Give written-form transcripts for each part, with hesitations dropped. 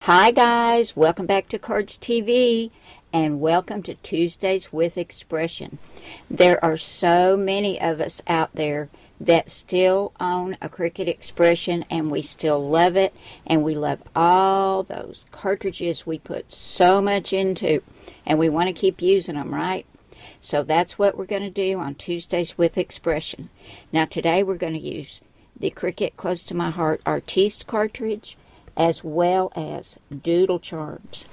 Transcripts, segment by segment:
Hi guys, welcome back to Cardz TV and welcome to Tuesdays with Expression. There are so many of us out there that still own a Cricut Expression and we still love it, and we love all those cartridges we put so much into and we want to keep using them, right? So that's what we're going to do on Tuesdays with Expression. Now today we're going to use the Cricut Close to My Heart Artiste cartridge as well as Doodle Charms.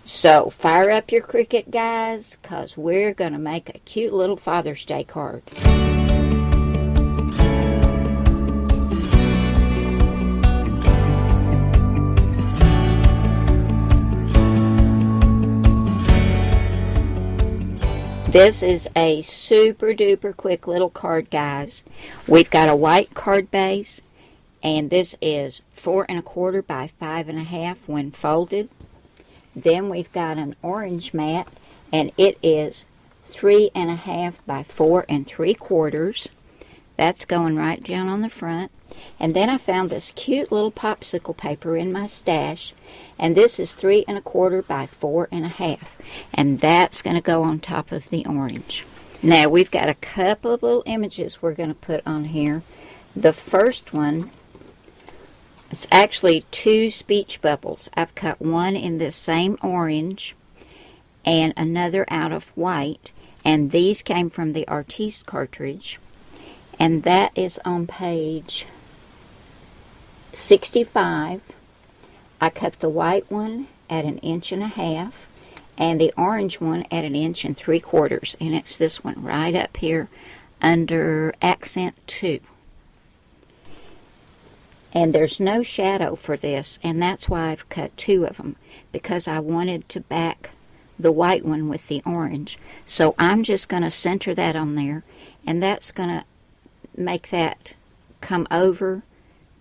So fire up your Cricut, guys, because we're going to make a cute little Father's Day card. This is a super duper quick little card, guys. We've got a white card base, and this is 4 1/4 by 5 1/2 when folded. Then we've got an orange mat, and it is 3 1/2 by 4 3/4. That's going right down on the front. And then I found this cute little popsicle paper in my stash, and this is 3 1/4 by 4 1/2, and that's going to go on top of the orange. Now we've got a couple of little images we're going to put on here. The first one, it's actually 2 speech bubbles. I've cut one in this same orange and another out of white, and these came from the Artiste cartridge, and that is on page 65. I cut the white one at 1 1/2 inches and the orange one at 1 3/4 inches, and it's this one right up here under accent 2. And there's no shadow for this, and that's why I've cut 2 of them, because I wanted to back the white one with the orange. So I'm just going to center that on there, and that's going to make that come over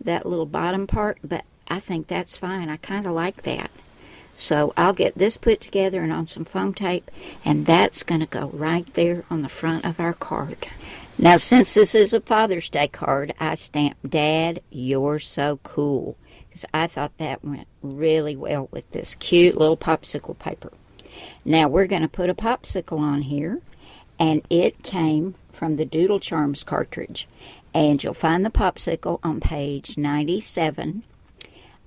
that little bottom part, but I think that's fine. I kind of like that. So I'll get this put together and on some foam tape, and that's going to go right there on the front of our card. Now, since this is a Father's Day card, I stamped "Dad, you're so cool," because I thought that went really well with this cute little popsicle paper. Now we're going to put a popsicle on here, and it came from the Doodle Charms cartridge, and you'll find the popsicle on page 97.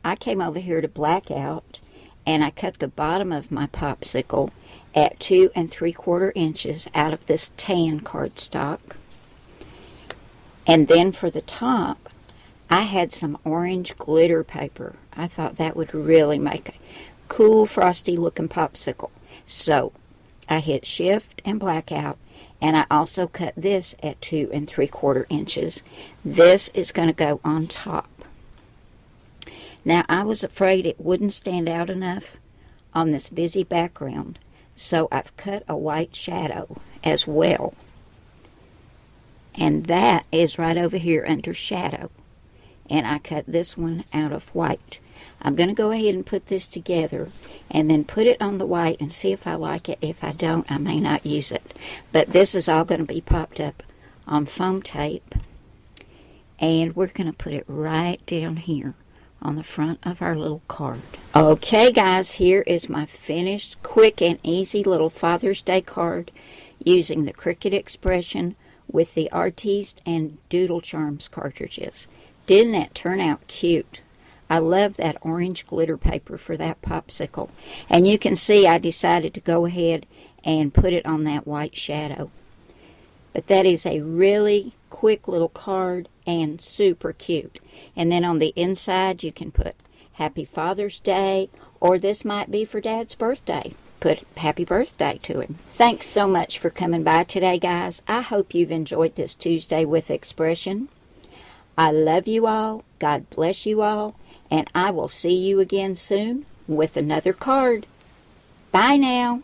I came over here to black out, and I cut the bottom of my popsicle at 2 3/4 inches out of this tan cardstock. And then for the top, I had some orange glitter paper. I thought that would really make a cool, frosty looking popsicle. So I hit shift and black out, and I also cut this at 2 3/4 inches. This is going to go on top. Now I was afraid it wouldn't stand out enough on this busy background, so I've cut a white shadow as well. And that is right over here under shadow. And I cut this one out of white. I'm going to go ahead and put this together and then put it on the white and see if I like it. If I don't, I may not use it. But this is all going to be popped up on foam tape. And we're going to put it right down here on the front of our little card. Okay guys, here is my finished, quick and easy little Father's Day card using the Cricut Expression with the Artiste and Doodle Charms cartridges. Didn't that turn out cute? I love that orange glitter paper for that popsicle. And you can see I decided to go ahead and put it on that white shadow. But that is a really quick little card and super cute. And then on the inside you can put Happy Father's Day, or this might be for Dad's birthday. Put happy birthday to him. Thanks so much for coming by today, guys. I hope you've enjoyed this Tuesday with Expression. I love you all. God bless you all. And I will see you again soon with another card. Bye now.